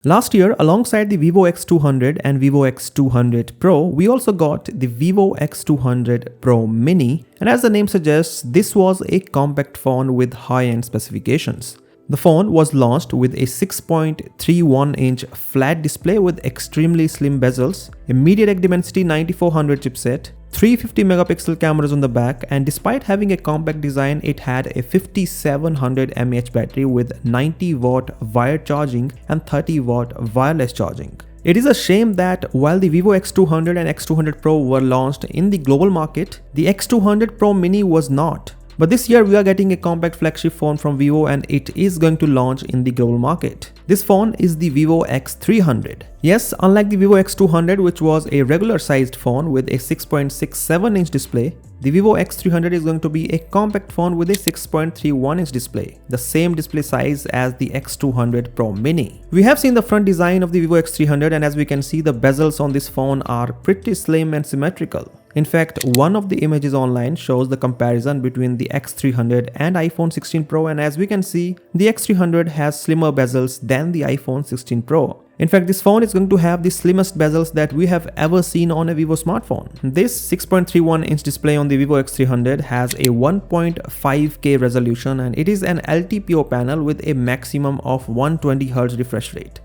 Last year, alongside the Vivo X200 and Vivo X200 Pro, we also got the Vivo X200 Pro Mini, and as the name suggests, this was a compact phone with high-end specifications. The phone was launched with a 6.31-inch flat display with extremely slim bezels, a MediaTek Dimensity 9400 chipset, 350-megapixel cameras on the back, and despite having a compact design, it had a 5700 mAh battery with 90-watt wired charging and 30-watt wireless charging. It is a shame that while the Vivo X200 and X200 Pro were launched in the global market, the X200 Pro Mini was not. But this year we are getting a compact flagship phone from Vivo and it is going to launch in the global market. This phone is the Vivo X300. Yes, unlike the Vivo X200, which was a regular sized phone with a 6.67-inch display, the Vivo X300 is going to be a compact phone with a 6.31-inch display, the same display size as the X200 Pro Mini. We have seen the front design of the Vivo X300, and as we can see, the bezels on this phone are pretty slim and symmetrical. In fact, one of the images online shows the comparison between the X300 and iPhone 16 Pro, and as we can see, the X300 has slimmer bezels than the iPhone 16 Pro. In fact, this phone is going to have the slimmest bezels that we have ever seen on a Vivo smartphone. This 6.31-inch display on the Vivo X300 has a 1.5K resolution and it is an LTPO panel with a maximum of 120Hz refresh rate.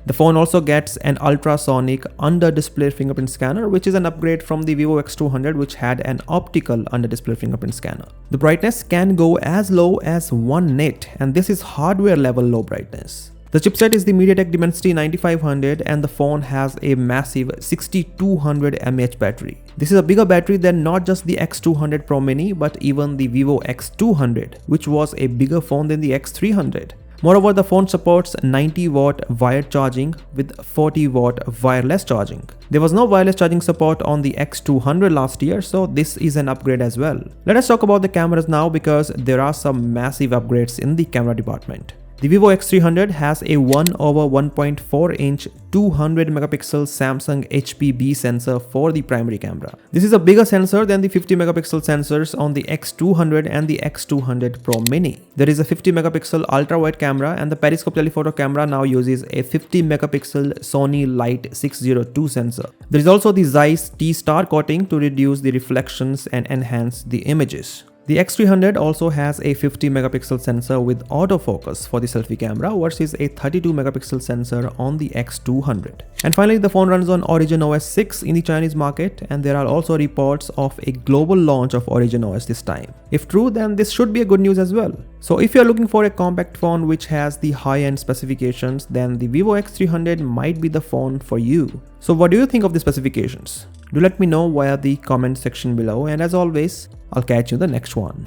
The phone also gets an ultrasonic under-display fingerprint scanner, which is an upgrade from the Vivo X200, which had an optical under-display fingerprint scanner. The brightness can go as low as 1 nit, and this is hardware level low brightness. The chipset is the MediaTek Dimensity 9500 and the phone has a massive 6200 mAh battery. This is a bigger battery than not just the X200 Pro Mini but even the Vivo X200, which was a bigger phone than the X300. Moreover, the phone supports 90-watt wired charging with 40-watt wireless charging. There was no wireless charging support on the X200 last year, so this is an upgrade as well. Let us talk about the cameras now because there are some massive upgrades in the camera department. The Vivo X300 has a 1/1.4-inch 200-megapixel Samsung HPB sensor for the primary camera. This is a bigger sensor than the 50-megapixel sensors on the X200 and the X200 Pro Mini. There is a 50-megapixel ultra-wide camera and the periscope telephoto camera now uses a 50-megapixel Sony Light 602 sensor. There is also the Zeiss T-Star coating to reduce the reflections and enhance the images. The X300 also has a 50-megapixel sensor with autofocus for the selfie camera versus a 32-megapixel sensor on the X200. And finally, the phone runs on Origin OS 6 in the Chinese market, and there are also reports of a global launch of Origin OS this time. If true, then this should be a good news as well. So if you're looking for a compact phone which has the high-end specifications, then the Vivo X300 might be the phone for you. So what do you think of the specifications? Do let me know via the comment section below, and as always, I'll catch you in the next one.